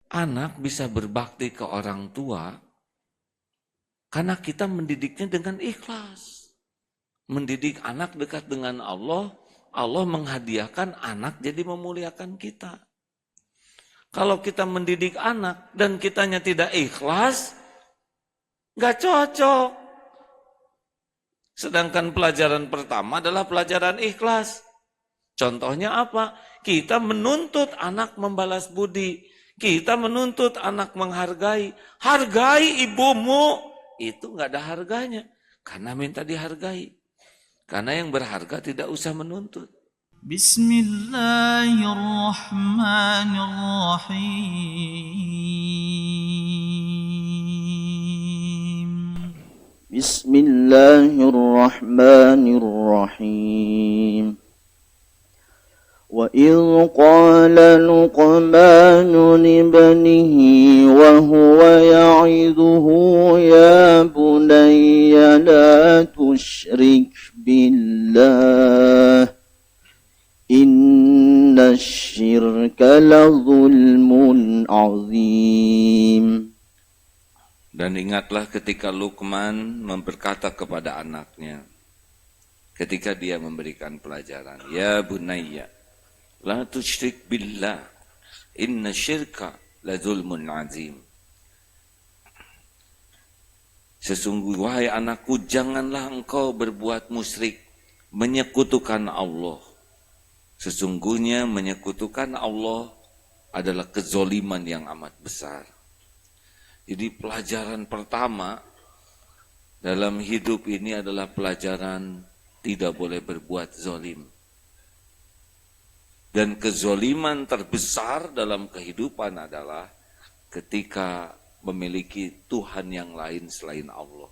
Anak bisa berbakti ke orang tua karena kita mendidiknya dengan ikhlas. Mendidik anak dekat dengan Allah, Allah menghadiahkan anak jadi memuliakan kita. Kalau kita mendidik anak dan kitanya tidak ikhlas, nggak cocok. Sedangkan pelajaran pertama adalah pelajaran ikhlas. Contohnya apa? Kita menuntut anak membalas budi. Kita menuntut anak menghargai. Hargai ibumu. Itu nggak ada harganya. Karena minta dihargai. Karena yang berharga tidak usah menuntut. Bismillahirrahmanirrahim. Bismillahirrahmanirrahim. وإذ قال لقمان لابنه وهو يعظه يا بني لا تشرك بالله إن الشرك لظلم عظيم. Dan ingatlah ketika Luqman berkata kepada anaknya, ketika dia memberikan pelajaran, ya bunayya la tusyrik billah inna syirka la zulmun azim. Sesungguhnya wahai anakku, janganlah engkau berbuat musyrik, menyekutukan Allah. Sesungguhnya menyekutukan Allah adalah kezoliman yang amat besar. Jadi pelajaran pertama dalam hidup ini adalah pelajaran tidak boleh berbuat zolim. Dan kezoliman terbesar dalam kehidupan adalah ketika memiliki Tuhan yang lain selain Allah.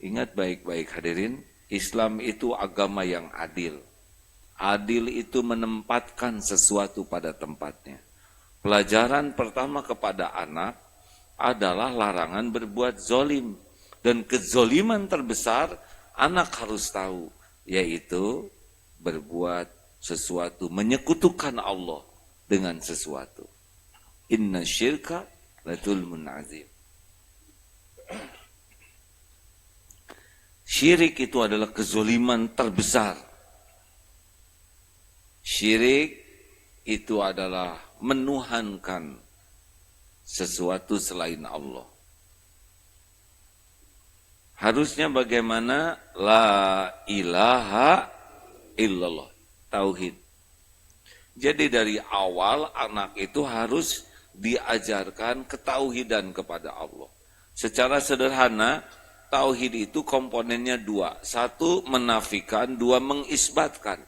Ingat baik-baik hadirin, Islam itu agama yang adil. Adil itu menempatkan sesuatu pada tempatnya. Pelajaran pertama kepada anak adalah larangan berbuat zolim. Dan kezoliman terbesar anak harus tahu, yaitu berbuat sesuatu, menyekutukan Allah dengan sesuatu. Inna syirka la zulmun azim. Syirik itu adalah kezoliman terbesar. Syirik itu adalah menuhankan sesuatu selain Allah. Harusnya bagaimana? La ilaha illallah, tauhid. Jadi dari awal anak itu harus diajarkan ketauhidan kepada Allah. Secara sederhana, tauhid itu komponennya dua. Satu, menafikan. Dua, mengisbatkan.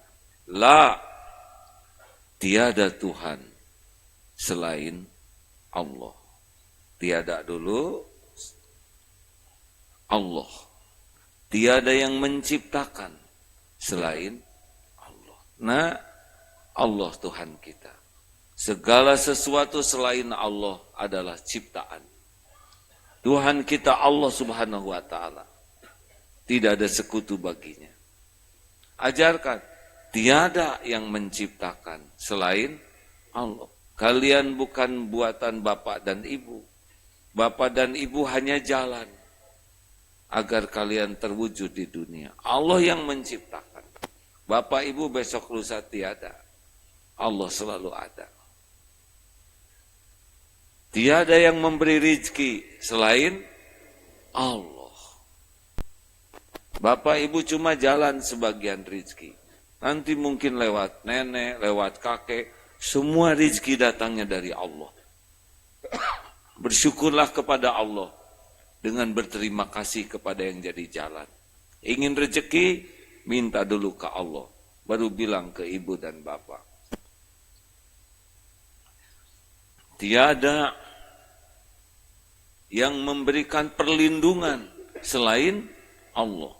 La, tiada Tuhan selain Allah. Tiada dulu, Allah. Tiada yang menciptakan selain Allah. Nah, Allah Tuhan kita. Segala sesuatu selain Allah adalah ciptaan. Tuhan kita Allah Subhanahu wa ta'ala. Tidak ada sekutu baginya. Ajarkan, tiada yang menciptakan selain Allah. Kalian bukan buatan bapak dan ibu. Bapak dan ibu hanya jalan agar kalian terwujud di dunia. Allah yang menciptakan. Bapak ibu besok lusa tiada. Allah selalu ada. Tiada yang memberi rizki selain Allah. Bapak ibu cuma jalan sebagian rizki. Nanti mungkin lewat nenek, lewat kakek. Semua rizki datangnya dari Allah. Bersyukurlah kepada Allah dengan berterima kasih kepada yang jadi jalan. Ingin rezeki, minta dulu ke Allah. Baru bilang ke ibu dan bapak. Tiada yang memberikan perlindungan selain Allah.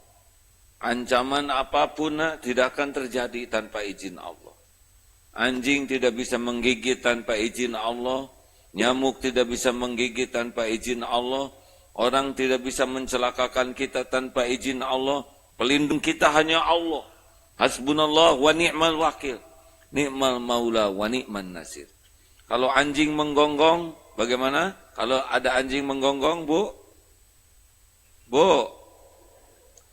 Ancaman apapun tidak akan terjadi tanpa izin Allah. Anjing tidak bisa menggigit tanpa izin Allah. Nyamuk tidak bisa menggigit tanpa izin Allah. Orang tidak bisa mencelakakan kita tanpa izin Allah. Pelindung kita hanya Allah. Hasbunallah wa ni'mal wakil. Ni'mal maula wa ni'man nasir. Kalau anjing menggonggong, bagaimana? Kalau ada anjing menggonggong, Bu,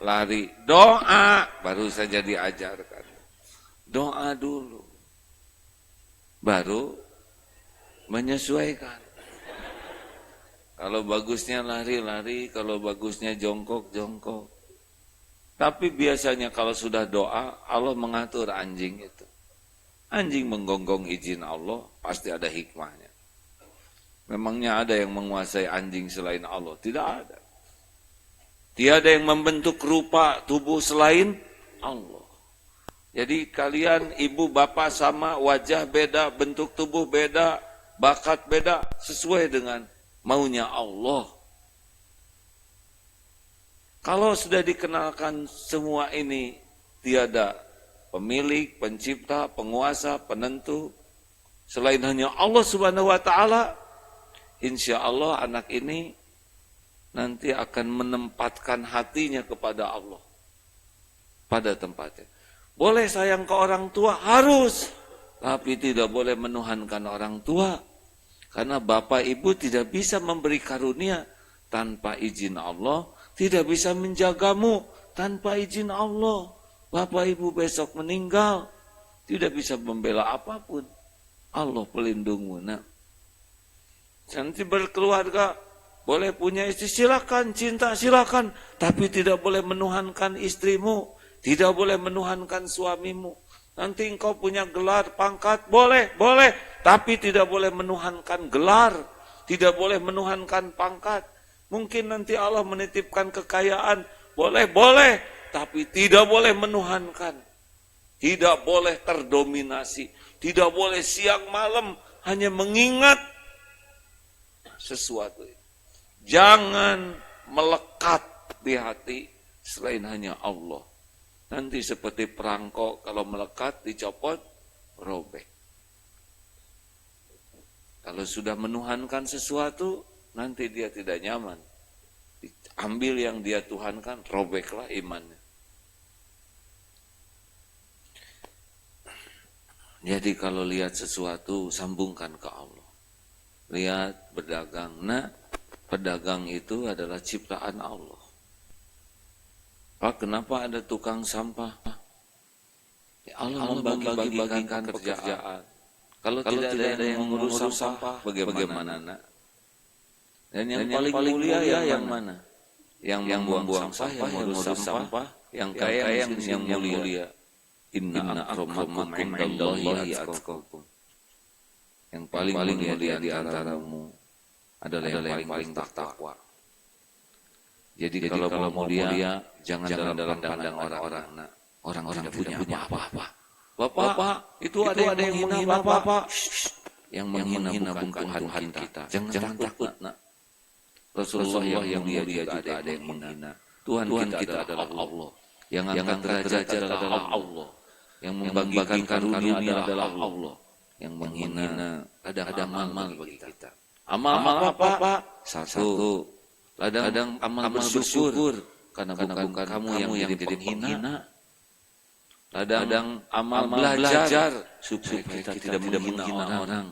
lari. Doa, baru saja diajarkan. Doa dulu. Baru menyesuaikan. Kalau bagusnya lari-lari, kalau bagusnya jongkok-jongkok. Tapi biasanya kalau sudah doa, Allah mengatur anjing itu. Anjing menggonggong izin Allah, pasti ada hikmahnya. Memangnya ada yang menguasai anjing selain Allah? Tidak ada. Tiada yang membentuk rupa tubuh selain Allah. Jadi kalian ibu bapak sama, wajah beda, bentuk tubuh beda, bakat beda, sesuai dengan maunya Allah. Kalau sudah dikenalkan semua ini, tiada pemilik, pencipta, penguasa, penentu, selain hanya Allah Subhanahu wa ta'ala, insya Allah anak ini nanti akan menempatkan hatinya kepada Allah pada tempatnya. Boleh sayang ke orang tua, harus, tapi tidak boleh menuhankan orang tua, karena bapak ibu tidak bisa memberi karunia tanpa izin Allah, tidak bisa menjagamu tanpa izin Allah. Bapak ibu besok meninggal, tidak bisa membela apapun. Allah pelindungmu. Nah, nanti berkeluarga, boleh punya istri, silakan, cinta silakan, tapi tidak boleh menuhankan istrimu, tidak boleh menuhankan suamimu. Nanti engkau punya gelar, pangkat, boleh, tapi tidak boleh menuhankan gelar, tidak boleh menuhankan pangkat. Mungkin nanti Allah menitipkan kekayaan, boleh, tapi tidak boleh menuhankan, tidak boleh terdominasi, tidak boleh siang malam hanya mengingat sesuatu. Jangan melekat di hati selain hanya Allah. Nanti seperti perangkok, kalau melekat dicopot, robek. Kalau sudah menuhankan sesuatu, nanti dia tidak nyaman. Ambil yang dia tuhankan, robeklah imannya. Jadi kalau lihat sesuatu, sambungkan ke Allah. Lihat berdagang. Nah, pedagang itu adalah ciptaan Allah. Pak, kenapa ada tukang sampah? Ya Allah membagi-bagikan pekerjaan. Kalau tidak ada yang mengurus sampah, bagaimana? Nak? Dan yang paling mulia yang mana? Yang membuang sampah, yang mengurus sampah, yang kaya, yang mulia. Inna akramakum indallahi atqakum. Yang paling mulia di antaramu adalah yang paling takwa. Jadi kalau mau mulia, jangan dalam pandang orang-orang. Orang-orang tidak punya apa-apa. Bapak, itu ada yang menghina Bapak. Yang menghina bukan Tuhan kita. Jangan takut, nak. Rasulullah yang mulia juga ada yang menghina. Tuhan kita adalah Allah. Yang angkat derajat adalah Allah. Yang membagikan karunia adalah Allah. Yang menghina ada amal bagi kita. Amal apa? Satu, ladang amal bersyukur, karena bukan kamu yang jadi penghina. Ladang amal belajar supaya kita tidak menghina orang.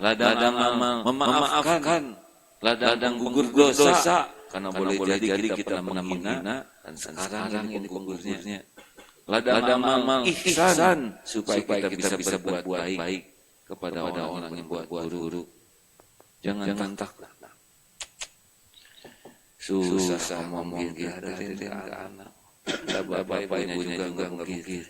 Ladang amal memaafkan. Ladang gugur dosa, karena boleh jadi kita menghina dan sekarang ini penggugurnya. Ladang amal ihsan, supaya kita bisa berbuat baik kepada orang yang buat buruk. Jangan takut. Susah ngomong dari anak. Bapak ibunya juga ngerugir.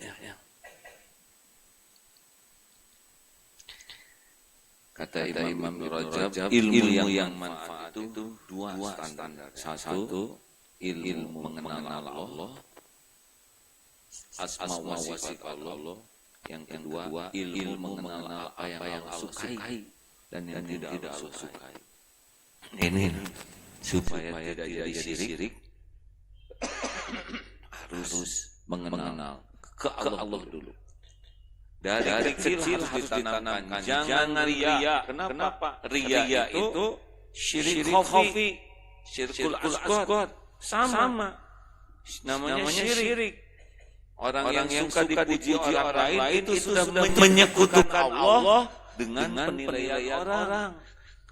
Kata Imam Rajab, ilmu yang manfaat itu dua standar. Satu, ilmu mengenal Allah, asma wa sifat Allah. Yang kedua, ilmu mengenal apa yang Allah sukai dan yang tidak Allah sukai. Ini supaya tidak jadi syirik, harus mengenal ke Allah dulu. Dari kecil harus ditanamkan, jangan ria. Kenapa? Ria itu syirik khafi, syirkul asghar, sama. Namanya syirik. Orang yang suka dipuji orang lain itu sudah menyekutukan Allah dengan penilaian orang,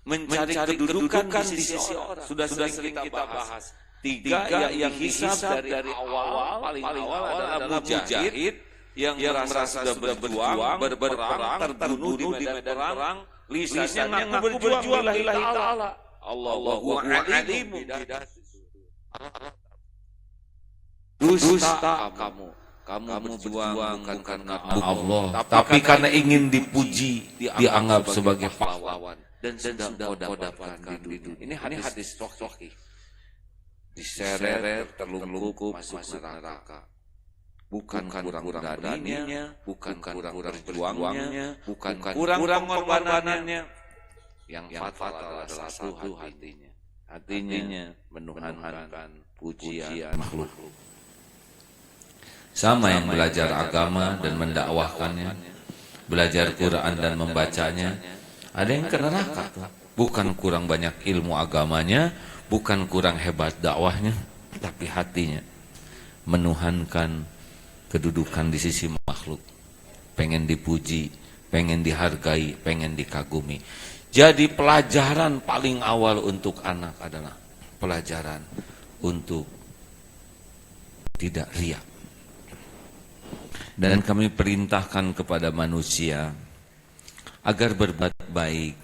mencari kedudukan di sisi orang. Sudah sering kita bahas. Tiga yang dihisab dari awal, paling awal adalah mujahid yang merasa sudah berjuang, berperang, terbunuh di medan perang, lisannya ngaku berjuang lillahi ta'ala. Allahu alimun bidati sudur. Dusta kamu berjuang bukan karena Allah, tapi karena ingin dipuji, dianggap sebagai pahlawan, dan sudah dapatkan di dunia. Ini hadis sahih. Diseret, terlungkup, masuk neraka. Bukan kurang beraninya, bukan kurang berjuangnya, bukan kurang pengorbanannya. Yang fatal adalah satu hatinya menuhankan pujian makhluk. Sama yang belajar agama dan mendakwahkannya, belajar Quran dan membacanya, ada yang ke neraka. Bukan kurang banyak ilmu agamanya, bukan kurang hebat dakwahnya, tapi hatinya menuhankan kedudukan di sisi makhluk, pengen dipuji, pengen dihargai, pengen dikagumi. Jadi pelajaran paling awal untuk anak adalah pelajaran untuk tidak riya. Dan kami perintahkan kepada manusia agar berbuat baik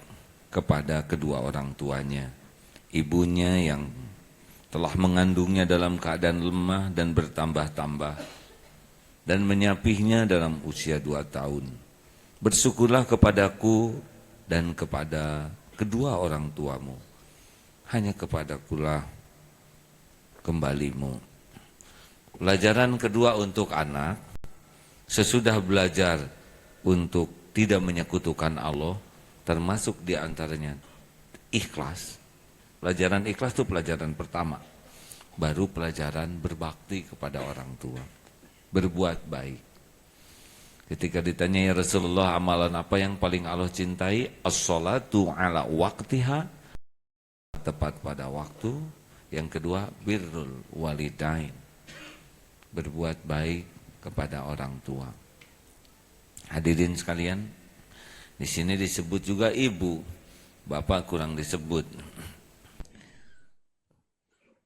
kepada kedua orang tuanya. Ibunya yang telah mengandungnya dalam keadaan lemah dan bertambah-tambah, dan menyapihnya dalam usia 2 tahun. Bersyukurlah kepadaku dan kepada kedua orang tuamu. Hanya kepadakulah kembalimu. Pelajaran kedua untuk anak, sesudah belajar untuk tidak menyekutukan Allah, termasuk diantaranya ikhlas. Pelajaran ikhlas itu pelajaran pertama. Baru pelajaran berbakti kepada orang tua, berbuat baik. Ketika ditanya, ya Rasulullah, amalan apa yang paling Allah cintai? As-salatu ala waqtiha, tepat pada waktu. Yang kedua, birrul walidain, berbuat baik kepada orang tua. Hadirin sekalian, di sini disebut juga ibu, bapak kurang disebut.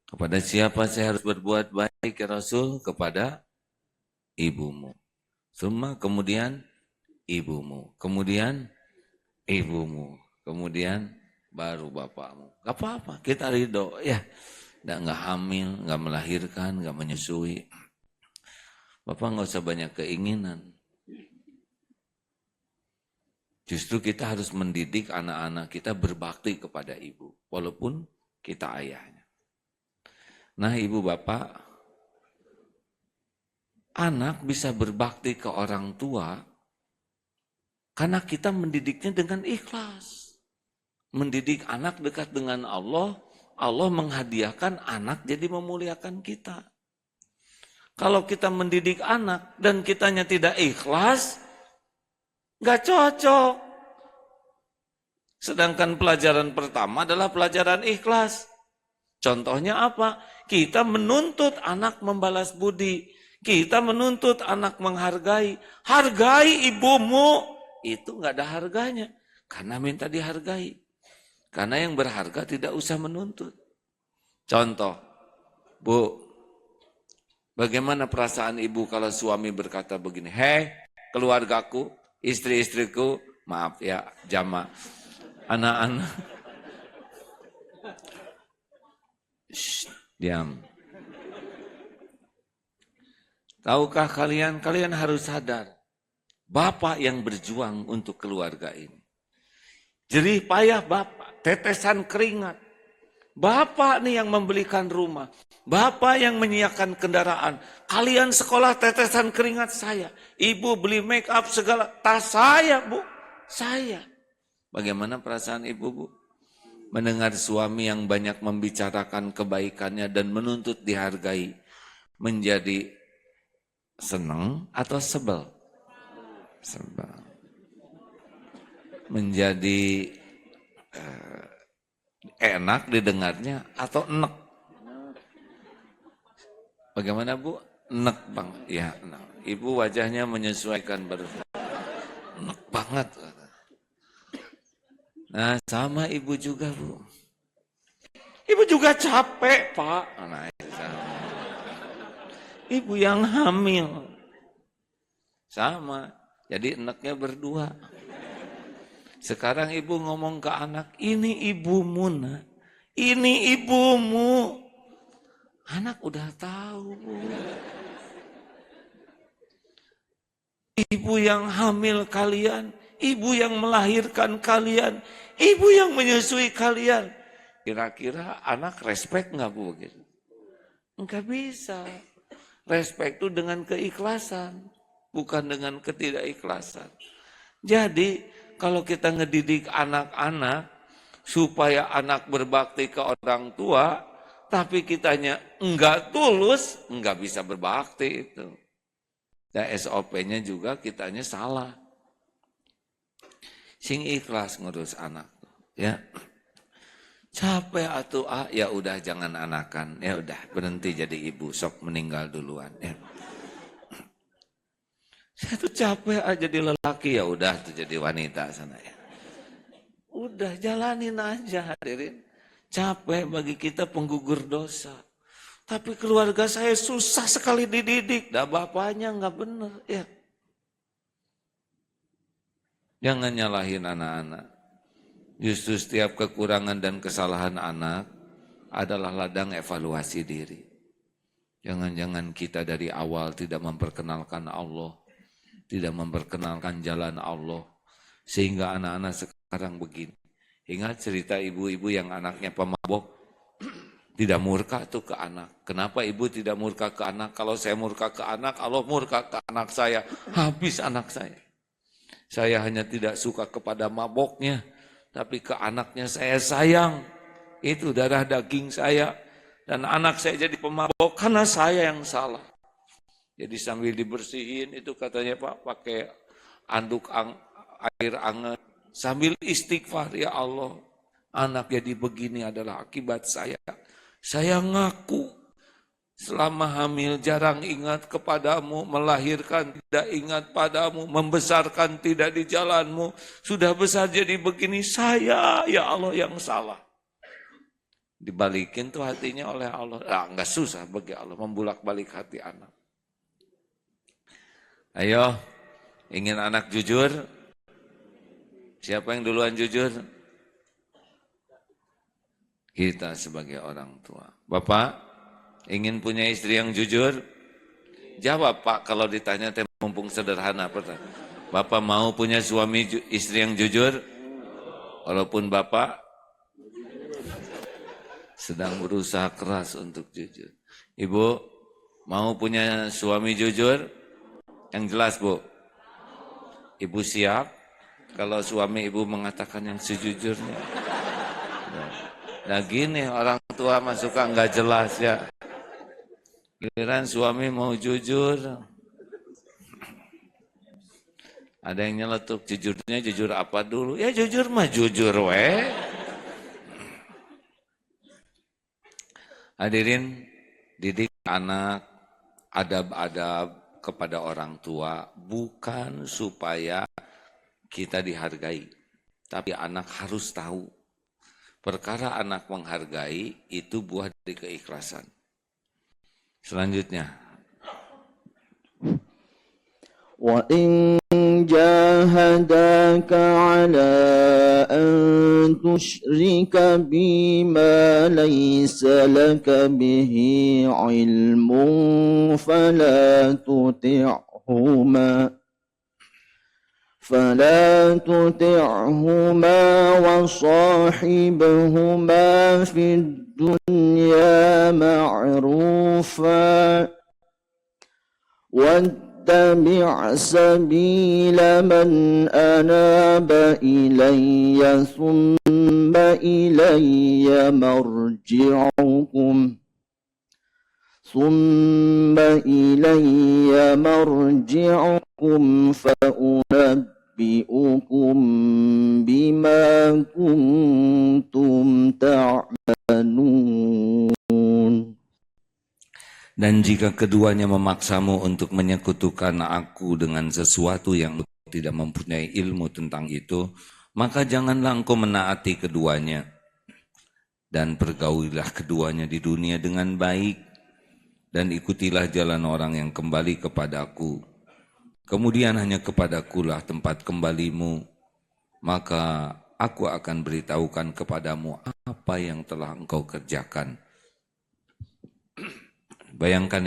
Kepada siapa saya harus berbuat baik ya Rasul? Kepada ibumu. Kemudian ibumu, kemudian ibumu, kemudian baru bapakmu. Gak apa-apa, kita ridho ya. Nggak hamil, nggak melahirkan, nggak menyusui. Bapak nggak usah banyak keinginan. Justru kita harus mendidik anak-anak kita berbakti kepada ibu, walaupun kita ayahnya. Nah, ibu bapak, anak bisa berbakti ke orang tua karena kita mendidiknya dengan ikhlas. Mendidik anak dekat dengan Allah, Allah menghadiahkan anak jadi memuliakan kita. Kalau kita mendidik anak dan kitanya tidak ikhlas, gak cocok. Sedangkan pelajaran pertama adalah pelajaran ikhlas. Contohnya apa? Kita menuntut anak membalas budi. Kita menuntut anak menghargai. Hargai ibumu. Itu gak ada harganya. Karena minta dihargai. Karena yang berharga tidak usah menuntut. Contoh, Bu, bagaimana perasaan ibu kalau suami berkata begini, hei keluargaku, istri-istriku, maaf ya jamaah, anak-anak, diam. Tahukah kalian harus sadar, bapak yang berjuang untuk keluarga ini. Jerih payah bapak, tetesan keringat. Bapak nih yang membelikan rumah. Bapak yang menyiapkan kendaraan. Kalian sekolah tetesan keringat saya. Ibu beli make up segala. Tas saya, Bu. Saya. Bagaimana perasaan ibu, Bu? Mendengar suami yang banyak membicarakan kebaikannya dan menuntut dihargai. Menjadi senang atau sebel? Sebel. Menjadi enak didengarnya atau enek? Bagaimana Bu? Enek bang, ya. Ibu wajahnya menyesuaikan baru. Enek banget. Nah, sama ibu juga, Bu. Ibu juga capek, Pak. Nah, sama. Ibu yang hamil. Sama. Jadi enaknya berdua. Sekarang ibu ngomong ke anak, ini ibumu, nak. Ini ibumu. Anak udah tahu, Bu. Ibu yang hamil kalian, ibu yang melahirkan kalian, ibu yang menyusui kalian. Kira-kira anak respect nggak, Bu? Enggak bisa. Respect itu dengan keikhlasan, bukan dengan ketidakikhlasan. Jadi, kalau kita ngedidik anak-anak, supaya anak berbakti ke orang tua, tapi kitanya enggak tulus, enggak bisa berbakti itu. Dan SOP-nya juga kitanya salah. Sing ikhlas ngurus anak. Ya. Capek atuh, ya udah jangan anakan. Ya udah berhenti jadi ibu, sok meninggal duluan. Ya. Saya tuh capek jadi lelaki, ya udah tuh jadi wanita sana ya. Udah jalanin aja hadirin. Capek bagi kita penggugur dosa. Tapi keluarga saya susah sekali dididik. Dah bapaknya nggak bener ya. Jangan nyalahin anak-anak. Justru setiap kekurangan dan kesalahan anak adalah ladang evaluasi diri. Jangan-jangan kita dari awal tidak memperkenalkan Allah. Tidak memperkenalkan jalan Allah. Sehingga anak-anak sekarang begini. Ingat cerita ibu-ibu yang anaknya pemabok. Tidak murka tuh ke anak. Kenapa ibu tidak murka ke anak? Kalau saya murka ke anak, Allah murka ke anak saya. Habis anak saya. Saya hanya tidak suka kepada maboknya. Tapi ke anaknya saya sayang. Itu darah daging saya. Dan anak saya jadi pemabok karena saya yang salah. Jadi sambil dibersihin itu katanya Pak, pakai anduk air hangat. Sambil istighfar, ya Allah. Anak jadi begini adalah akibat saya. Saya ngaku selama hamil jarang ingat kepadamu, melahirkan tidak ingat padamu, membesarkan tidak di jalanmu. Sudah besar jadi begini, saya ya Allah yang salah. Dibalikin tuh hatinya oleh Allah. Enggak susah bagi Allah membulak balik hati anak. Ayo, ingin anak jujur? Siapa yang duluan jujur? Kita sebagai orang tua. Bapak, ingin punya istri yang jujur? Jawab Pak, kalau ditanya mumpung sederhana. Bapak mau punya suami istri yang jujur? Walaupun Bapak sedang berusaha keras untuk jujur. Ibu, mau punya suami jujur? Yang jelas Bu. Ibu siap kalau suami ibu mengatakan yang sejujurnya. Nah gini orang tua mah suka nggak jelas ya. Giliran suami mau jujur. Ada yang nyeletuk, jujurnya jujur apa dulu? Ya jujur mah jujur weh. Hadirin, didik anak, adab-adab kepada orang tua bukan supaya kita dihargai. Tapi anak harus tahu. Perkara anak menghargai itu buah dari keikhlasan. Selanjutnya. Wa in jahadaka ala an tusyrika bima laysa laka bihi ilmun fala tuti'huma وصاحبهما في الدنيا معروفا واتبع سبيل من أناب إلي ثم إلي مرجعكم فأنبئكم بما كنتم تعملون. Dan jika keduanya memaksamu untuk menyekutukan aku dengan sesuatu yang tidak mempunyai ilmu tentang itu, maka janganlah engkau menaati keduanya, dan pergaulilah keduanya di dunia dengan baik, dan ikutilah jalan orang yang kembali kepadaku. Kemudian hanya kepadakulah tempat kembalimu, maka aku akan beritahukan kepadamu apa yang telah engkau kerjakan. Bayangkan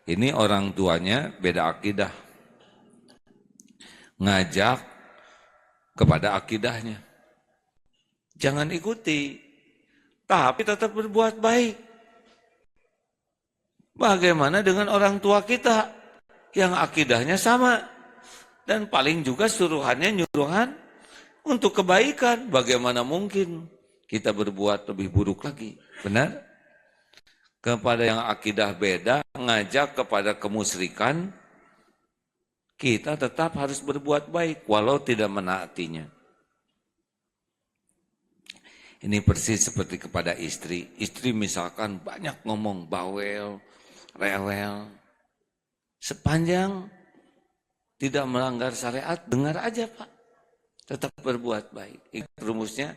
ini orang tuanya beda akidah, ngajak kepada akidahnya. Jangan ikuti, tapi tetap berbuat baik. Bagaimana dengan orang tua kita yang akidahnya sama dan paling juga suruhannya nyuruhan untuk kebaikan? Bagaimana mungkin kita berbuat lebih buruk lagi? Benar? Kepada yang akidah beda, ngajak kepada kemusyrikan, kita tetap harus berbuat baik walau tidak menaatinya. Ini persis seperti kepada istri. Istri misalkan banyak ngomong bawel, rewel. Sepanjang tidak melanggar syariat, dengar aja Pak. Tetap berbuat baik. Ingat rumusnya,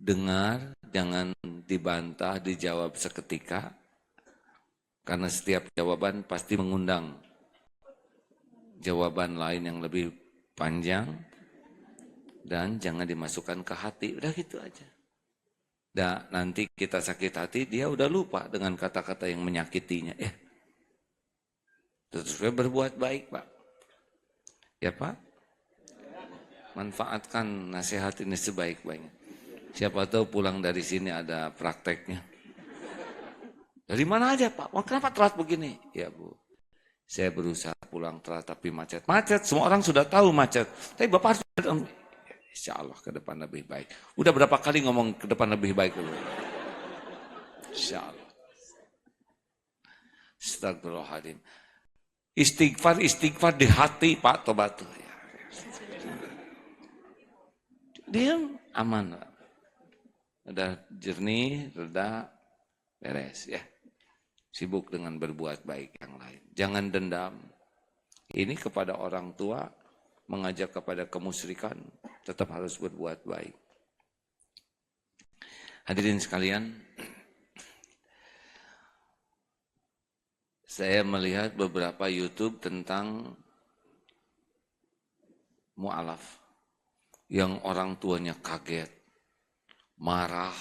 dengar, jangan dibantah, dijawab seketika. Karena setiap jawaban pasti mengundang jawaban lain yang lebih panjang. Dan jangan dimasukkan ke hati, udah gitu aja. Dan nanti kita sakit hati, dia udah lupa dengan kata-kata yang menyakitinya. Terus berbuat baik Pak. Ya Pak? Manfaatkan nasihat ini sebaik-baiknya. Siapa tahu pulang dari sini ada prakteknya. Dari mana aja Pak? Kenapa telat begini? Ya Bu, saya berusaha pulang telat tapi macet. Macet, semua orang sudah tahu macet. Tapi Bapak harus, insya Allah ke depan lebih baik. Udah berapa kali ngomong ke depan lebih baik dulu? Insya Allah. Astagfirullahaladzim. Istighfar di hati Pak tobat. Diam, aman. Udah jernih, reda, beres ya. Sibuk dengan berbuat baik yang lain. Jangan dendam. Ini kepada orang tua, mengajak kepada kemusyrikan, tetap harus berbuat baik. Hadirin sekalian, saya melihat beberapa YouTube tentang mu'alaf yang orang tuanya kaget, marah,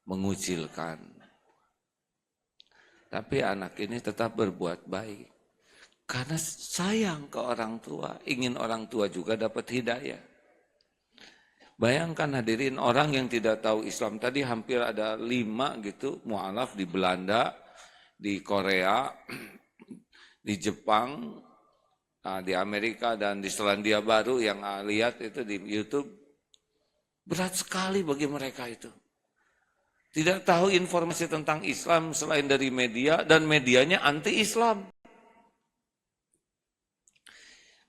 mengucilkan. Tapi anak ini tetap berbuat baik. Karena sayang ke orang tua, ingin orang tua juga dapat hidayah. Bayangkan hadirin, orang yang tidak tahu Islam tadi hampir ada 5 gitu, mu'alaf di Belanda, di Korea, di Jepang, di Amerika dan di Selandia Baru yang lihat itu di YouTube. Berat sekali bagi mereka itu. Tidak tahu informasi tentang Islam selain dari media dan medianya anti-Islam.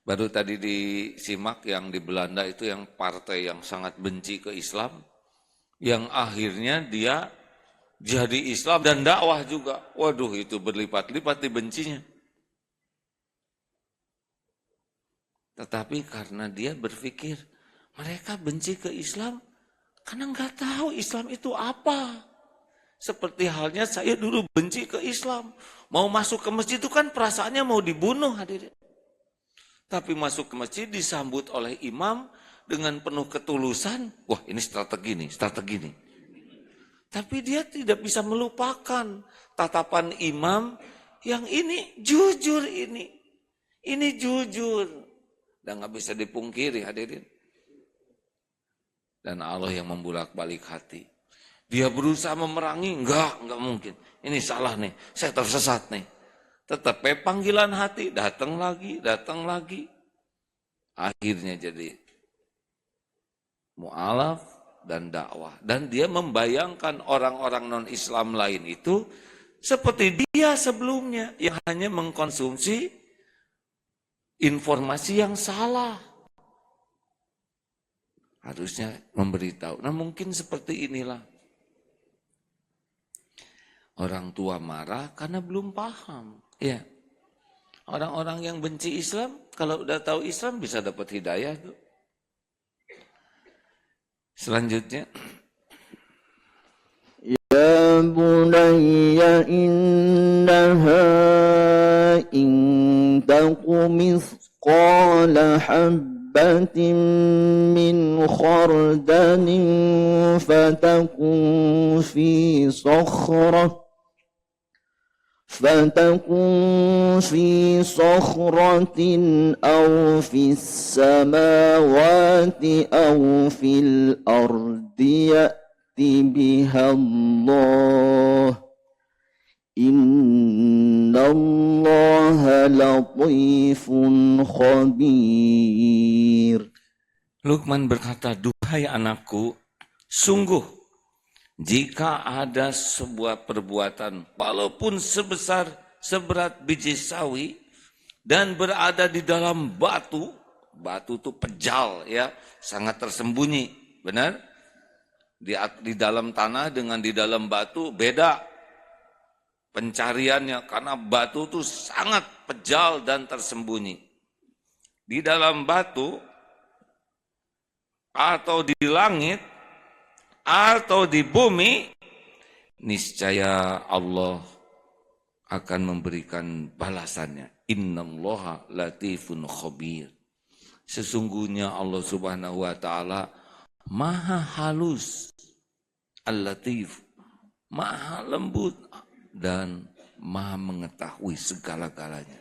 Baru tadi disimak yang di Belanda itu yang partai yang sangat benci ke Islam, yang akhirnya dia jadi Islam dan dakwah juga. Waduh, itu berlipat-lipat dibencinya. Tetapi karena dia berpikir mereka benci ke Islam karena nggak tahu Islam itu apa. Seperti halnya saya dulu benci ke Islam. Mau masuk ke masjid itu kan perasaannya mau dibunuh hadirin. Tapi masuk ke masjid disambut oleh imam dengan penuh ketulusan. Wah, ini strategi nih. Tapi dia tidak bisa melupakan tatapan imam yang ini jujur ini. Ini jujur. Dan gak bisa dipungkiri hadirin. Dan Allah yang membulak-balik hati. Dia berusaha memerangi, enggak mungkin. Ini salah nih, saya tersesat nih. Tetapi panggilan hati, datang lagi. Akhirnya jadi mu'alaf dan dakwah. Dan dia membayangkan orang-orang non-Islam lain itu seperti dia sebelumnya yang hanya mengkonsumsi informasi yang salah. Harusnya memberitahu. Nah mungkin seperti inilah. Orang tua marah karena belum paham. Ya. Orang-orang yang benci Islam, kalau udah tahu Islam bisa dapat hidayah tuh. Selanjutnya, يا بني إنها إن تك مثقال حبة من خردل فتكن في صخرة أو في السماوات أو في الأرض يأت بها الله إن الله لطيف خبير. Luqman berkata, duhai anakku, sungguh jika ada sebuah perbuatan walaupun seberat biji sawi dan berada di dalam batu itu pejal ya, sangat tersembunyi, benar? Di dalam tanah dengan di dalam batu beda pencariannya, karena batu itu sangat pejal dan tersembunyi. Di dalam batu atau di langit atau di bumi, niscaya Allah akan memberikan balasannya. Innallaha latifun khabir. Sesungguhnya Allah Subhanahu wa taala maha halus, al-latif, maha lembut dan maha mengetahui segala-galanya.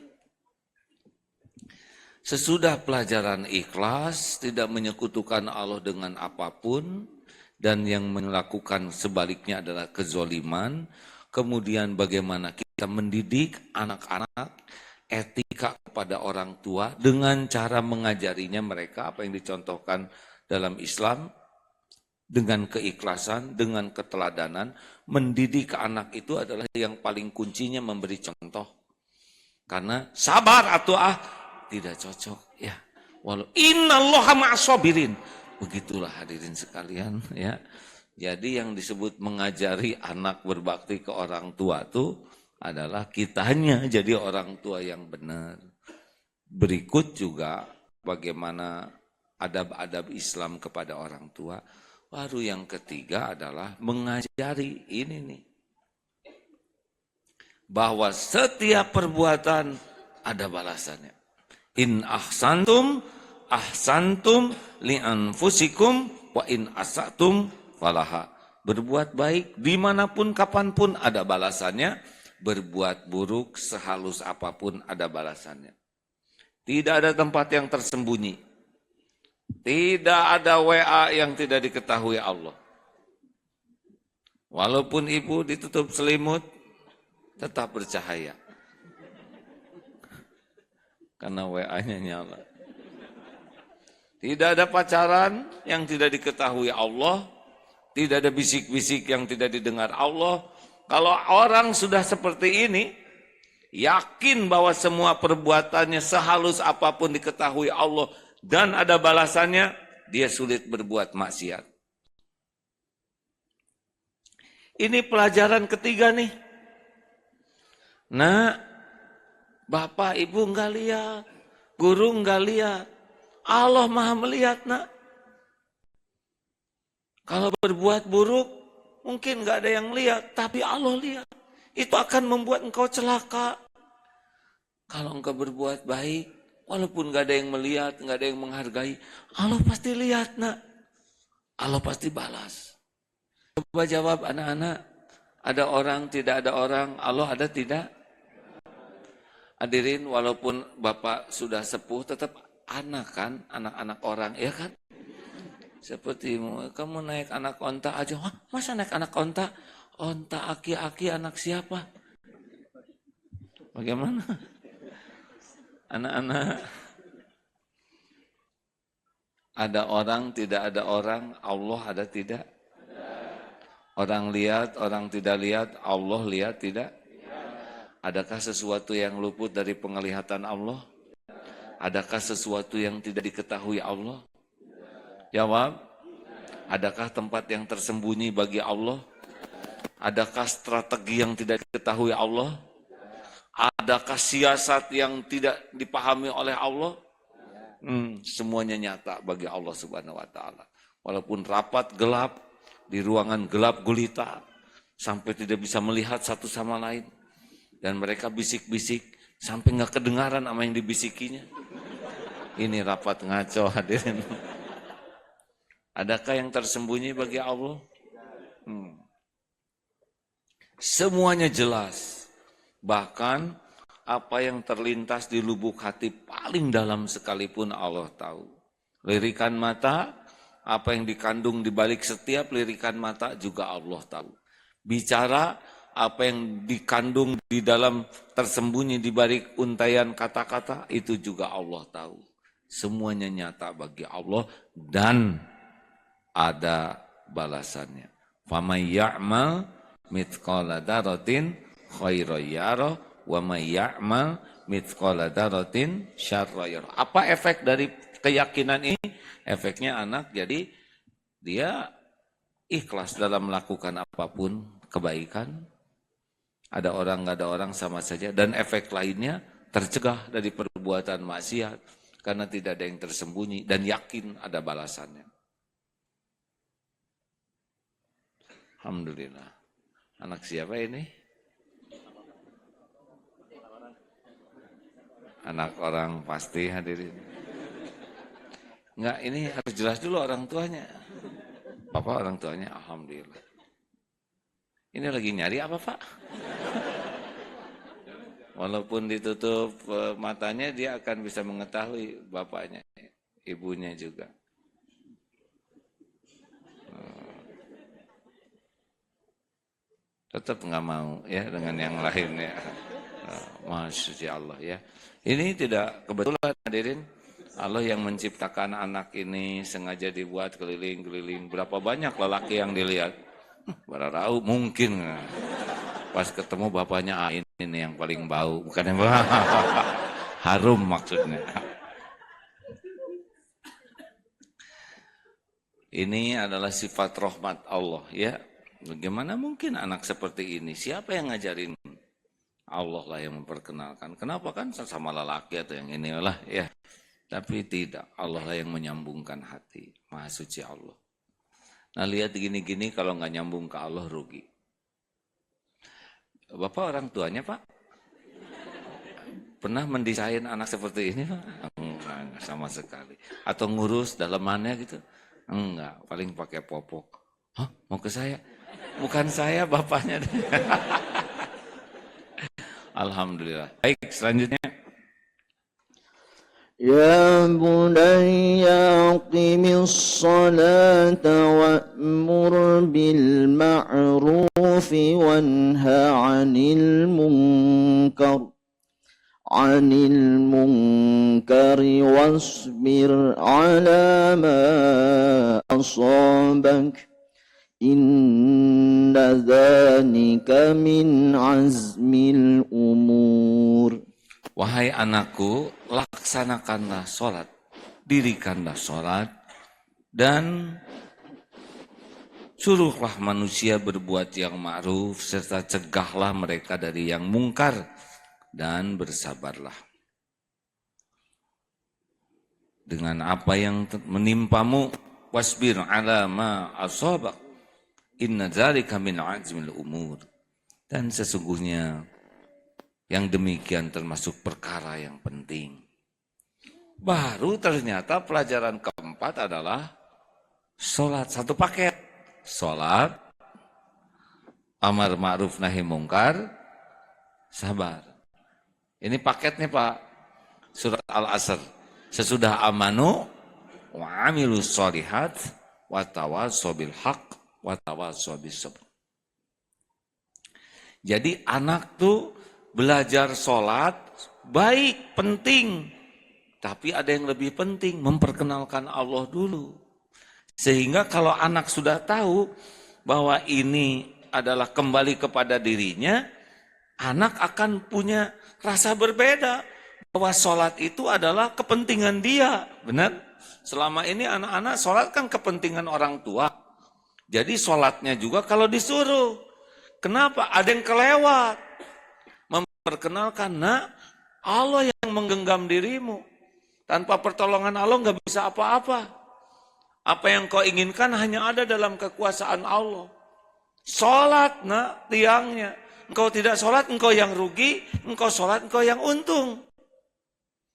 Sesudah pelajaran ikhlas, tidak menyekutukan Allah dengan apapun, dan yang melakukan sebaliknya adalah kezoliman. Kemudian bagaimana kita mendidik anak-anak etika kepada orang tua dengan cara mengajarinya mereka apa yang dicontohkan dalam Islam, dengan keikhlasan, dengan keteladanan. Mendidik anak itu adalah yang paling kuncinya memberi contoh. Karena sabar atau tidak cocok ya. Walau innallaha ma'as-sabirin. Begitulah hadirin sekalian ya. Jadi yang disebut mengajari anak berbakti ke orang tua itu adalah kitanya jadi orang tua yang benar. Berikut juga bagaimana adab-adab Islam kepada orang tua. Baru yang ketiga adalah mengajari ini nih, bahwa setiap perbuatan ada balasannya. In ahsantum li anfusikum wa in asatum falaha. Berbuat baik dimanapun kapanpun ada balasannya. Berbuat buruk sehalus apapun ada balasannya. Tidak ada tempat yang tersembunyi. Tidak ada WA yang tidak diketahui Allah. Walaupun ibu ditutup selimut, tetap bercahaya. Karena WA-nya nyala. Tidak ada pacaran yang tidak diketahui Allah. Tidak ada bisik-bisik yang tidak didengar Allah. Kalau orang sudah seperti ini, yakin bahwa semua perbuatannya sehalus apapun diketahui Allah dan ada balasannya, dia sulit berbuat maksiat. Ini pelajaran ketiga nih. Nah, bapak ibu enggak lihat, guru enggak lihat, Allah maha melihat nak. Kalau berbuat buruk, mungkin enggak ada yang lihat, tapi Allah lihat. Itu akan membuat engkau celaka. Kalau engkau berbuat baik, walaupun enggak ada yang melihat, enggak ada yang menghargai, Allah pasti lihat nak. Allah pasti balas. Coba jawab anak-anak, ada orang, tidak ada orang, Allah ada tidak? Hadirin, walaupun bapak sudah sepuh, tetap anak kan, anak-anak orang, ya kan? Seperti kamu naik anak onta aja, wah masa naik anak onta? Onta aki-aki anak siapa? Bagaimana? Anak-anak, ada orang, tidak ada orang, Allah ada tidak? Orang lihat, orang tidak lihat, Allah lihat tidak? Adakah sesuatu yang luput dari penglihatan Allah? Adakah sesuatu yang tidak diketahui Allah? Jawab. Adakah tempat yang tersembunyi bagi Allah? Adakah strategi yang tidak diketahui Allah? Adakah siasat yang tidak dipahami oleh Allah? Semuanya nyata bagi Allah Subhanahu wa taala. walaupun rapat gelap, di ruangan gelap gulita, sampai tidak bisa melihat satu sama lain. Dan mereka bisik-bisik, sampai nggak kedengaran apa yang dibisikinya. Ini rapat ngaco hadirin. Adakah yang tersembunyi bagi Allah? Semuanya jelas. Bahkan apa yang terlintas di lubuk hati paling dalam sekalipun Allah tahu. Lirikan mata, apa yang dikandung di balik setiap lirikan mata juga Allah tahu. Bicara, apa yang dikandung di dalam tersembunyi di balik untaian kata-kata, itu juga Allah tahu. Semuanya nyata bagi Allah dan ada balasannya. Faman ya'mal mithqala dzarratin khairan yarah wa may ya'mal mithqala dzarratin syarran yarah. Apa efek dari keyakinan ini? Efeknya anak jadi dia ikhlas dalam melakukan apapun kebaikan. Ada orang nggak ada orang sama saja. Dan efek lainnya tercegah dari perbuatan maksiat karena tidak ada yang tersembunyi dan yakin ada balasannya. Alhamdulillah. Anak siapa ini? Anak orang pasti hadirin. Enggak, ini harus jelas dulu orang tuanya. Bapak orang tuanya, alhamdulillah. Ini lagi nyari apa Pak? Walaupun ditutup matanya, dia akan bisa mengetahui bapaknya, ibunya juga. Tetap nggak mau ya dengan yang lainnya. Masya Allah ya. Ini tidak kebetulan hadirin. Allah yang menciptakan anak ini sengaja dibuat keliling-keliling. Berapa banyak lelaki yang dilihat? Bararau mungkin. Pas ketemu bapaknya, ini yang paling bau. Bukan yang harum maksudnya. Ini adalah sifat rahmat Allah ya. Bagaimana mungkin anak seperti ini? Siapa yang ngajarin? Allah lah yang memperkenalkan. Kenapa kan sama lelaki atau yang ini lah ya. Tapi tidak, Allah lah yang menyambungkan hati. Maha suci Allah. Nah lihat gini-gini kalau nggak nyambung ke Allah rugi. Bapak orang tuanya Pak? Pernah mendesain anak seperti ini Pak? Enggak, sama sekali. Atau ngurus dalamannya gitu? Enggak, paling pakai popok. Hah? Mau ke saya? Bukan saya bapaknya. Alhamdulillah. Baik, selanjutnya. Ya bunayya aqimis salata wa'mur bil ma'rufi wanha 'anil munkari wasbir 'ala ma asabak. Inna dzalika min azmil umur. Wahai anakku, laksanakanlah sholat, dirikanlah sholat, dan suruhlah manusia berbuat yang ma'ruf, serta cegahlah mereka dari yang mungkar, dan bersabarlah. Dengan apa yang menimpamu, wasbir ala ma asabak. Inna dzalika min azmil umur. Dan sesungguhnya yang demikian termasuk perkara yang penting. Baru ternyata pelajaran keempat adalah sholat. Satu paket. Sholat, amar ma'ruf nahi mungkar, sabar. Ini paketnya Pak. Surat Al-Asr. Sesudah amanu wa amilus sholihat wa tawassaw bil haqq wa tawassaw bis sabr. Jadi anak tuh belajar sholat baik, penting. Tapi ada yang lebih penting, memperkenalkan Allah dulu. Sehingga kalau anak sudah tahu bahwa ini adalah kembali kepada dirinya, anak akan punya rasa berbeda. Bahwa sholat itu adalah kepentingan dia. Benar? Selama ini anak-anak sholat kan kepentingan orang tua. Jadi sholatnya juga kalau disuruh. Kenapa? Ada yang kelewat. Memperkenalkan, nak, Allah yang menggenggam dirimu. Tanpa pertolongan Allah nggak bisa apa-apa. Apa yang kau inginkan hanya ada dalam kekuasaan Allah. Sholat nak tiangnya. Engkau tidak sholat, engkau yang rugi. Engkau sholat, engkau yang untung.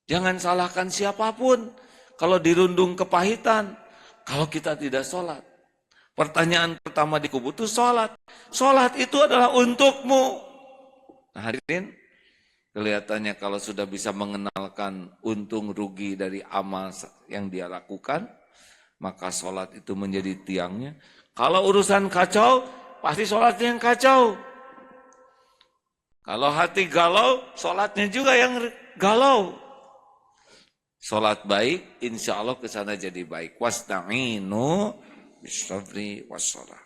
Jangan salahkan siapapun. Kalau dirundung kepahitan. Kalau kita tidak sholat. Pertanyaan pertama di kubur itu sholat. Sholat itu adalah untukmu. Nah, hadirin, kelihatannya kalau sudah bisa mengenalkan untung rugi dari amal yang dia lakukan, maka sholat itu menjadi tiangnya. Kalau urusan kacau, pasti sholatnya yang kacau. Kalau hati galau, sholatnya juga yang galau. Sholat baik, insya Allah kesana jadi baik. Wasta'inu bisabri wassalah.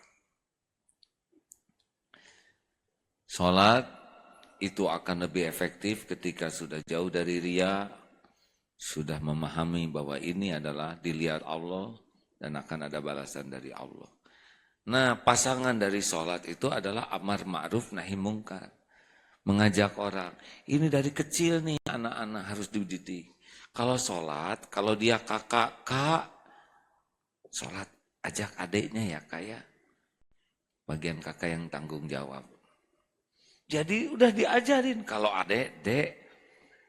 Sholat itu akan lebih efektif ketika sudah jauh dari riya, sudah memahami bahwa ini adalah dilihat Allah dan akan ada balasan dari Allah. Nah, pasangan dari sholat itu adalah amar ma'ruf nahi mungkar. Mengajak orang. Ini dari kecil nih anak-anak harus dididik. Kalau sholat, kalau dia kakak, kak, sholat ajak adiknya ya kak ya. Bagian kakak yang tanggung jawab. Jadi udah diajarin kalau adik, dek,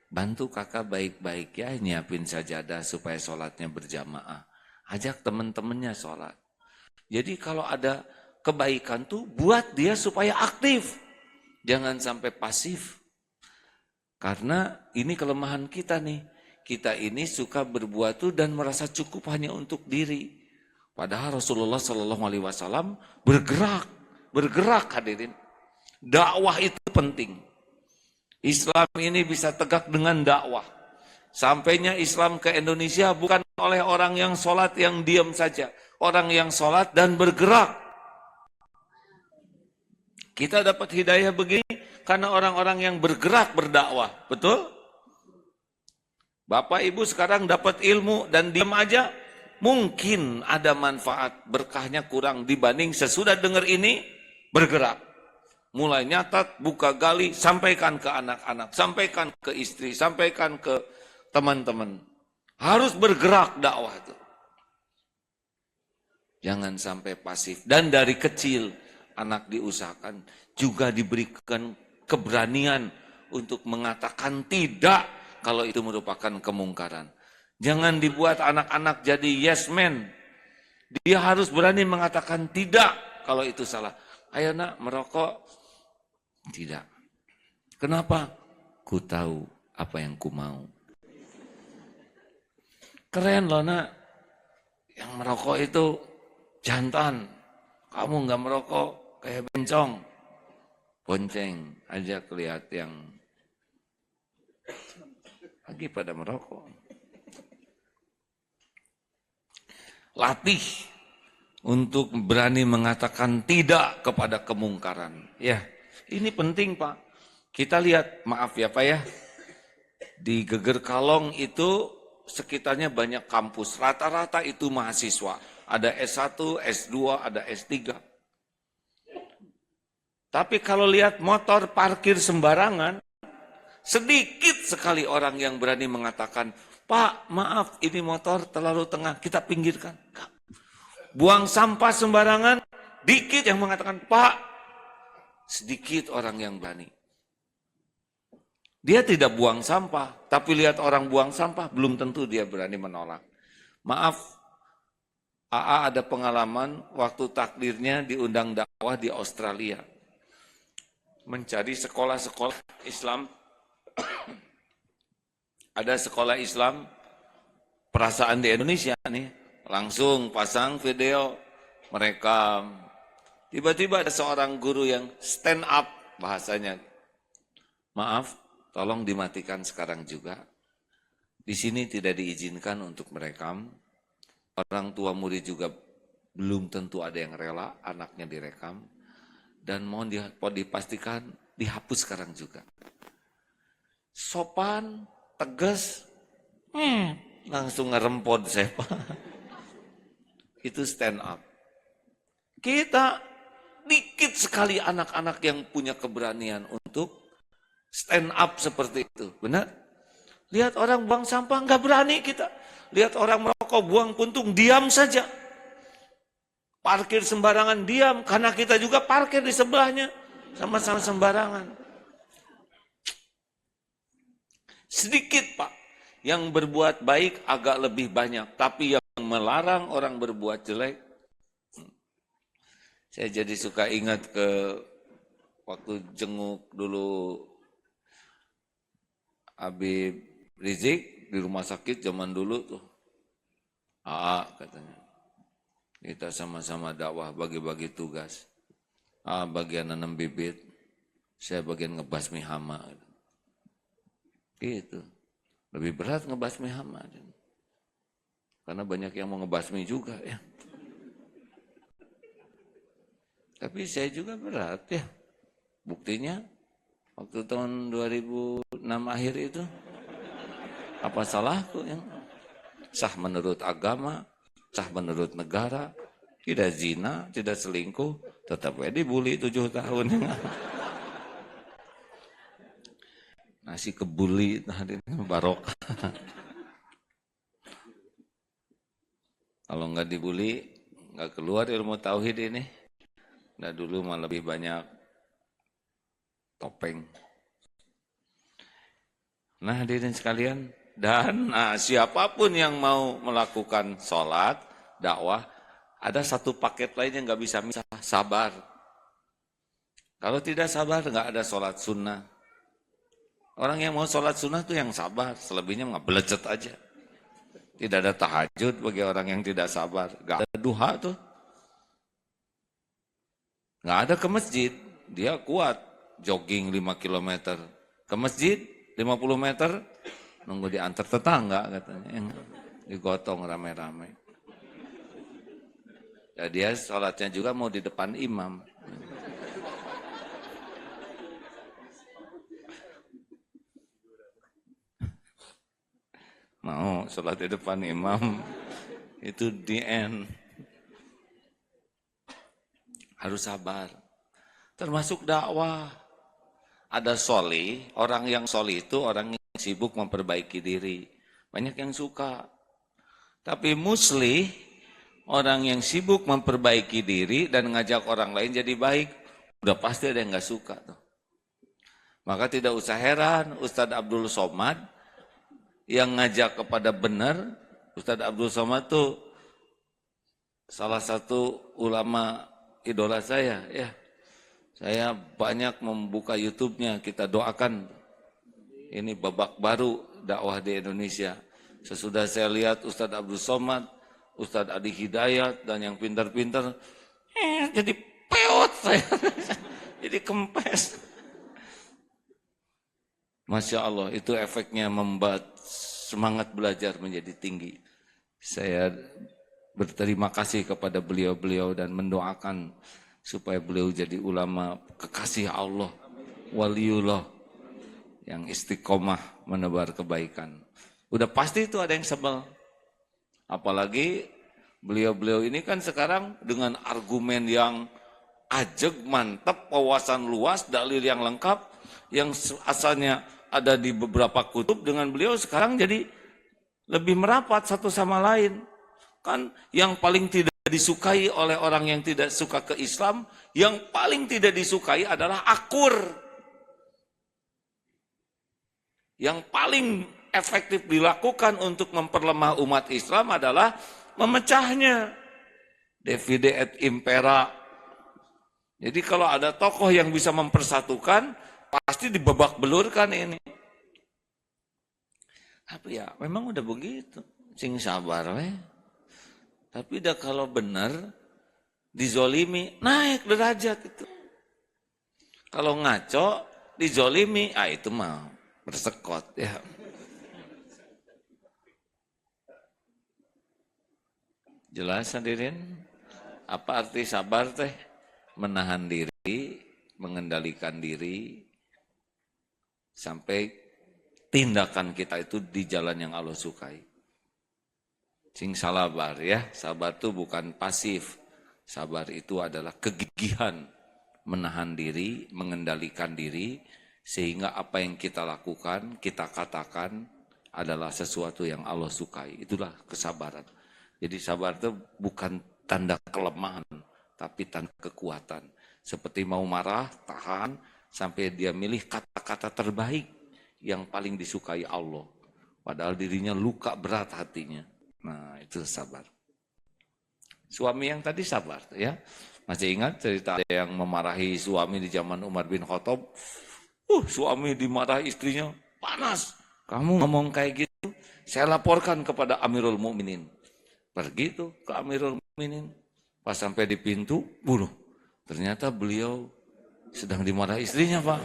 bantu kakak baik-baik ya nyiapin sajadah supaya sholatnya berjamaah. Ajak teman-temannya sholat. Jadi kalau ada kebaikan tuh buat dia supaya aktif. Jangan sampai pasif. Karena ini kelemahan kita nih. Kita ini suka berbuat tuh dan merasa cukup hanya untuk diri. Padahal Rasulullah SAW bergerak hadirin. Dakwah itu penting. Islam ini bisa tegak dengan dakwah. Sampainya Islam ke Indonesia bukan oleh orang yang sholat yang diam saja. Orang yang sholat dan bergerak. Kita dapat hidayah begini karena orang-orang yang bergerak berdakwah. Betul? Bapak Ibu sekarang dapat ilmu dan diam aja. Mungkin ada manfaat, berkahnya kurang dibanding sesudah dengar ini bergerak. Mulai nyatat, buka gali, sampaikan ke anak-anak, sampaikan ke istri, sampaikan ke teman-teman. Harus bergerak dakwah itu. Jangan sampai pasif. Dan dari kecil anak diusahakan juga diberikan keberanian untuk mengatakan tidak kalau itu merupakan kemungkaran. Jangan dibuat anak-anak jadi yes man. Dia harus berani mengatakan tidak kalau itu salah. Ayo nak merokok. Tidak. Kenapa? Ku tahu apa yang ku mau. Keren loh nak. Yang merokok itu jantan. Kamu nggak merokok kayak bencong. Bonceng aja kelihat yang lagi pada merokok. Latih untuk berani mengatakan tidak kepada kemungkaran. Ya, ini penting Pak. Kita lihat, maaf ya Pak ya, di Geger Kalong itu sekitarnya banyak kampus. Rata-rata itu mahasiswa. Ada S1, S2, ada S3. Tapi kalau lihat motor parkir sembarangan, sedikit sekali orang yang berani mengatakan, Pak, maaf, ini motor terlalu tengah, kita pinggirkan. Buang sampah sembarangan, dikit yang mengatakan, Pak, sedikit orang yang berani. Dia tidak buang sampah, tapi lihat orang buang sampah, belum tentu dia berani menolak. Maaf, AA ada pengalaman waktu takdirnya diundang dakwah di Australia. Mencari sekolah-sekolah Islam. Ada sekolah Islam perasaan di Indonesia nih, langsung pasang video mereka. Tiba-tiba ada seorang guru yang stand up bahasanya. Maaf, tolong dimatikan sekarang juga. Di sini tidak diizinkan untuk merekam. Orang tua murid juga belum tentu ada yang rela anaknya direkam. Dan mohon dipastikan dihapus sekarang juga. Sopan, tegas, langsung ngerempot saya Pak. Itu stand up. Kita dikit sekali anak-anak yang punya keberanian untuk stand up seperti itu. Benar? Lihat orang buang sampah, nggak berani kita. Lihat orang merokok, buang puntung, diam saja. parkir sembarangan diam, karena kita juga parkir di sebelahnya, sama-sama sembarangan. Sedikit Pak, yang berbuat baik agak lebih banyak, tapi yang melarang orang berbuat jelek. Saya jadi suka ingat ke waktu jenguk dulu Habib Rizik di rumah sakit zaman dulu tuh. Katanya. Kita sama-sama dakwah, bagi-bagi tugas. Bagian nanam bibit, saya bagian ngebasmi hama. Gitu. Lebih berat ngebasmi hama. Karena banyak yang mau ngebasmi juga ya. Tapi saya juga berat ya. Buktinya waktu tahun 2006 akhir itu, apa salahku yang sah menurut agama, sah menurut negara, tidak zina, tidak selingkuh, tetap dibully 7 tahun. Nasi kebuli tadi barokah. Kalau nggak dibully, nggak keluar ilmu tauhid ini. Nah dulu mah lebih banyak topeng. Nah hadirin sekalian, dan siapapun yang mau melakukan sholat, dakwah, ada satu paket lain yang nggak bisa misah, sabar. Kalau tidak sabar, nggak ada sholat sunnah. Orang yang mau sholat sunnah itu yang sabar, selebihnya nggak belecet aja. Tidak ada tahajud bagi orang yang tidak sabar. Nggak ada duha tuh. Nggak ada ke masjid, dia kuat. Jogging 5 km. Ke masjid 50 meter, nunggu diantar tetangga katanya. Digotong rame-rame. Ya dia sholatnya juga mau di depan imam. Mau sholat di depan imam, itu the end. Harus sabar. Termasuk dakwah. Ada soli, orang yang soli itu orang yang sibuk memperbaiki diri. Banyak yang suka. Tapi muslih, orang yang sibuk memperbaiki diri dan ngajak orang lain jadi baik, udah pasti ada yang gak suka tuh. Maka tidak usah heran Ustadz Abdul Somad yang ngajak kepada benar. Ustadz Abdul Somad tuh salah satu ulama idola saya ya. Saya banyak membuka YouTube-nya, kita doakan ini babak baru dakwah di Indonesia. Sesudah saya lihat Ustadz Abdul Somad, Ustadz Adi Hidayat dan yang pintar-pintar, jadi peot saya, jadi kempes. Masya Allah, itu efeknya membuat semangat belajar menjadi tinggi. Saya berterima kasih kepada beliau-beliau dan mendoakan supaya beliau jadi ulama kekasih Allah, waliullah, yang istiqomah menebar kebaikan. Udah pasti itu ada yang sebel. Apalagi beliau-beliau ini kan sekarang dengan argumen yang ajeg, mantap, wawasan luas, dalil yang lengkap, yang asalnya ada di beberapa kutub, dengan beliau sekarang jadi lebih merapat satu sama lain. Kan yang paling tidak disukai oleh orang yang tidak suka ke Islam, yang paling tidak disukai adalah akur. Yang paling efektif dilakukan untuk memperlemah umat Islam adalah memecahnya. Divide et impera. Jadi kalau ada tokoh yang bisa mempersatukan, pasti dibabak belurkan ini. Tapi ya memang udah begitu. Sing sabar weh. Tapi dah kalau benar dizolimi, naik derajat itu. Kalau ngaco dizolimi, itu mah bersekot ya. Jelas hadirin? Apa arti sabar teh? Menahan diri, mengendalikan diri, sampai tindakan kita itu di jalan yang Allah sukai. Sing salabar ya, sabar itu bukan pasif. Sabar itu adalah kegigihan, menahan diri, mengendalikan diri, sehingga apa yang kita lakukan, kita katakan adalah sesuatu yang Allah sukai. Itulah kesabaran. Jadi sabar itu bukan tanda kelemahan, tapi tanda kekuatan. Seperti mau marah, tahan, sampai dia milih kata-kata terbaik yang paling disukai Allah. Padahal dirinya luka berat hatinya. Nah, itu sabar. Suami yang tadi sabar, ya. Masih ingat cerita yang memarahi suami di zaman Umar bin Khattab? Suami dimarahi istrinya, panas. Kamu ngomong kayak gitu, saya laporkan kepada Amirul Mukminin. Pergi tuh ke Amirul Mukminin. Pas sampai di pintu, bunuh. Ternyata beliau sedang dimarahi istrinya, Pak.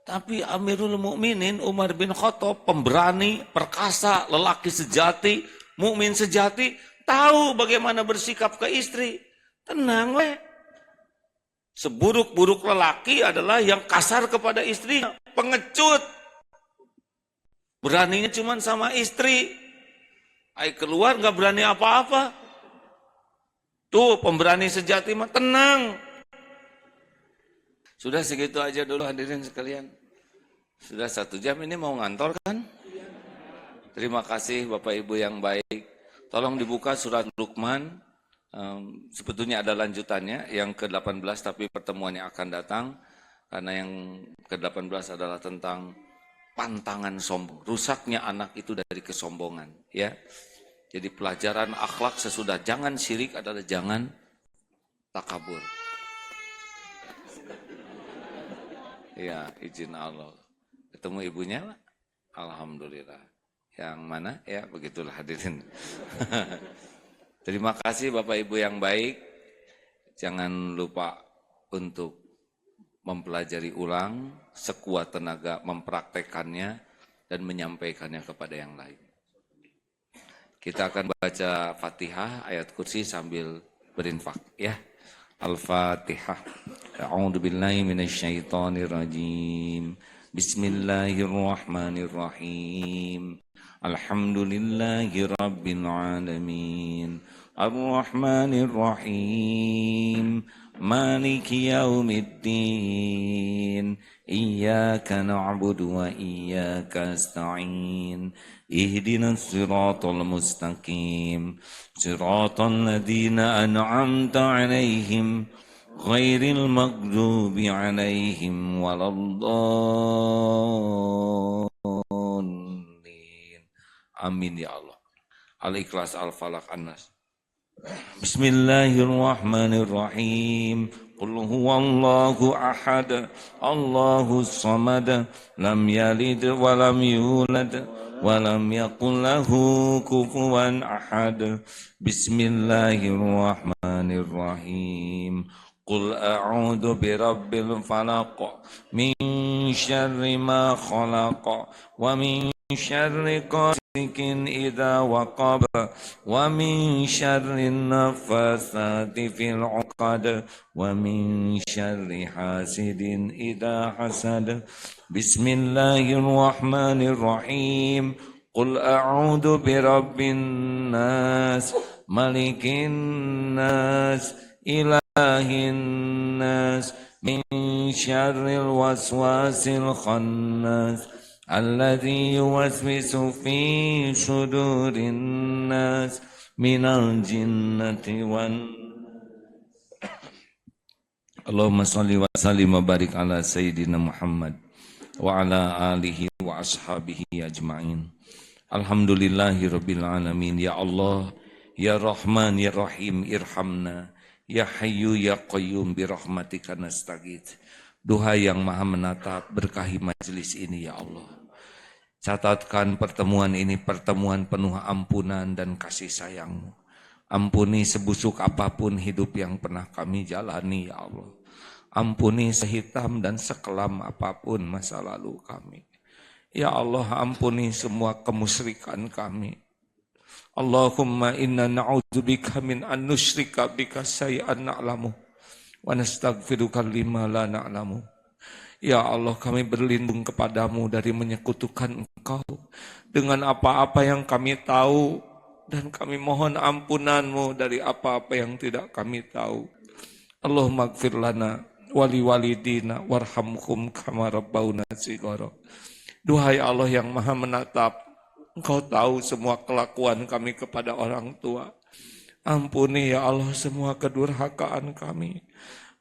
Tapi Amirul Mukminin Umar bin Khattab, pemberani, perkasa, lelaki sejati, mukmin sejati, tahu bagaimana bersikap ke istri. Tenang, weh. Seburuk-buruk lelaki adalah yang kasar kepada istrinya, pengecut. Beraninya cuma sama istri. Ai keluar nggak berani apa-apa. Tuh pemberani sejati mah tenang. Sudah segitu aja dulu hadirin sekalian. Sudah 1 jam ini mau ngantor kan? Terima kasih Bapak Ibu yang baik. Tolong dibuka surat Luqman. Sebetulnya ada lanjutannya yang ke-18 tapi pertemuan yang akan datang. Karena yang ke-18 adalah tentang pantangan sombong. Rusaknya anak itu dari kesombongan. Ya. Jadi pelajaran akhlak sesudah jangan syirik adalah jangan takabur. Ya, izin Allah. Ketemu ibunya lah. Alhamdulillah. Yang mana? Ya, begitulah hadirin. Terima kasih Bapak Ibu yang baik. Jangan lupa untuk mempelajari ulang, sekuat tenaga mempraktekannya dan menyampaikannya kepada yang lain. Kita akan baca Fatihah, ayat kursi sambil berinfak, ya. Al-Fatihah. A'udzu billahi minasyaitonir rajim. Bismillahirrahmanirrahim. Alhamdulillahi rabbil alamin. Ar-Rahmanir Rahim. Maliki yaumiddin. Iyyaka na'budu wa iyyaka nasta'in. Ihdinas siratal mustaqim. Siratal ladzina an'amta 'alaihim ghairil maghdubi 'alaihim waladdallin. Amin ya Allah. Al-Ikhlas, Al-Falaq, An-Nas. Bismillahirrahmanirrahim. Qul huwallahu ahad, Allahus samad, lam yalid wa lam yulad wa lam yakul lahu kufuwan ahad. Bismillahirrahmanirrahim. Qul a'udzu birabbil falaq min syarri ma khalaq wa min syarri ghasikin idza waqab wa min syarri naffasati fil 'uqad wa min syarri hasidin idza hasad. Bismillahirrahmanirrahim. Qul a'udzu birabbin nas, malikin nas, ilahin nas, min syarril waswasil khannas, alladzi yuwaswisu fi sudurin nas, minal jinnati wan. Allahumma salli wa sallim wa barik ala Sayyidina Muhammad wa ala alihi wa ashabihi ajma'in. Alhamdulillahi rabbil alamin. Ya Allah, ya Rahman, ya Rahim, irhamna. Ya Hayyu, ya Qayyum, birahmatika nastaghits. Duha yang maha menatap, berkahi majelis ini ya Allah. Catatkan pertemuan ini pertemuan penuh ampunan dan kasih sayang-Mu. Ampuni sebusuk apapun hidup yang pernah kami jalani ya Allah. Ampuni sehitam dan sekelam apapun masa lalu kami. Ya Allah, ampuni semua kemusyrikan kami. Allahumma inna na'udzubika min an nusyrika bika syai'an na'lamu wa nastaghfiruka lima la na'lamu. Ya Allah, kami berlindung kepadamu dari menyekutukan Engkau dengan apa-apa yang kami tahu, dan kami mohon ampunanmu dari apa-apa yang tidak kami tahu. Allahumma gfir lana wali walidina warhamhum kama rabbawna shighara. Duhai Allah yang maha menatap, Engkau tahu semua kelakuan kami kepada orang tua. Ampuni ya Allah semua kedurhakaan kami,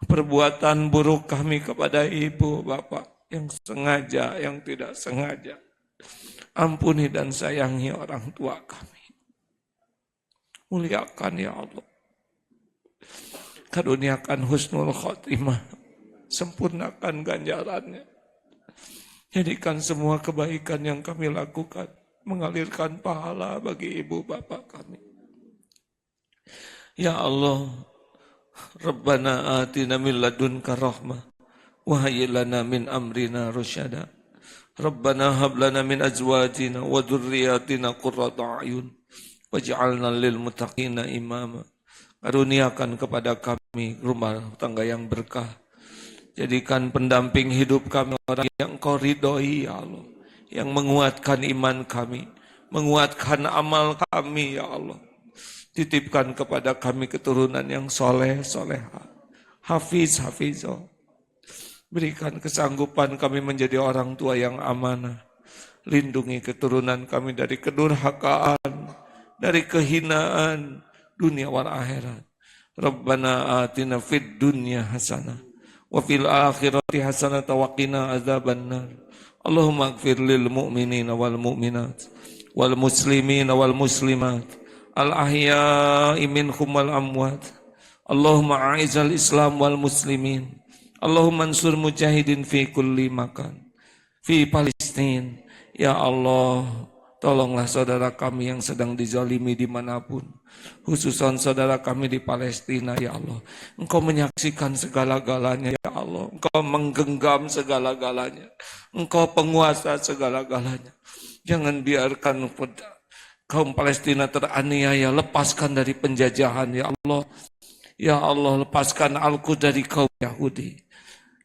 perbuatan buruk kami kepada ibu bapak yang sengaja, yang tidak sengaja. Ampuni dan sayangi orang tua kami. Muliakan ya Allah. Karuniakan husnul khotimah. Sempurnakan ganjarannya. Jadikan semua kebaikan yang kami lakukan mengalirkan pahala bagi ibu bapak kami. Ya Allah, Rabbana atina min ladunka rahmah wa hayyi lana min amrina rasyada. Rabbana hab lana min azwajina wa dzurriyyatina qurrata a'yun waj'alna lil muttaqina imama. Karuniakan kepada kami rumah tangga yang berkah. Jadikan pendamping hidup kami orang yang Engkau ridhoi ya Allah, yang menguatkan iman kami, menguatkan amal kami ya Allah. Titipkan kepada kami keturunan yang soleh, soleha, hafiz, hafizah. Berikan kesanggupan kami menjadi orang tua yang amanah. Lindungi keturunan kami dari kedurhakaan, dari kehinaan dunia wal akhirat. Rabbana atina fid dunya hasanah wa fil akhirati hasanah wa qina azabannar. Allahumma ighfir lil mu'minina wal mu'minat wal muslimina wal muslimat al ahya'i minhum wal amwat. Allahumma a'izal Islam wal muslimin. Allahumma ansur mujahidin fi kulli makan. Fi Palestina. Ya Allah, tolonglah saudara kami yang sedang dizalimi dimanapun. Khususan saudara kami di Palestina, ya Allah. Engkau menyaksikan segala-galanya, ya Allah. Engkau menggenggam segala-galanya. Engkau penguasa segala-galanya. Jangan biarkan kaum Palestina teraniaya. Lepaskan dari penjajahan, ya Allah. Ya Allah, lepaskan Al-Quds dari kaum Yahudi.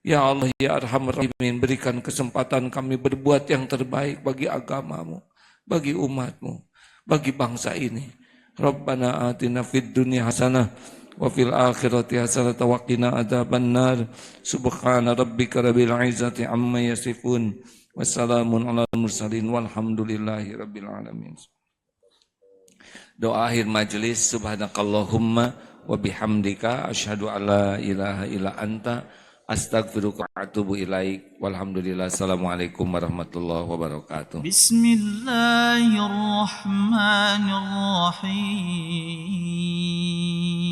Ya Allah, ya Arhamar Rahimin, berikan kesempatan kami berbuat yang terbaik bagi agamamu, bagi umatmu, bagi bangsa ini. Rabbana atina fid dunya hasanah wa fil akhirati hasanah wa qina adzabannar. Subhana rabbika rabbil izzati amma yasifun. Wassalamun alal mursalin walhamdulillahi rabbil alamin. Doa akhir majelis. Subhanakallahumma wa bihamdika asyhadu alla ilaha illa anta astaghfiruka wa atubu ilaik. Walhamdulillah. Assalamualaikum warahmatullahi wabarakatuh. Bismillahirrahmanirrahim.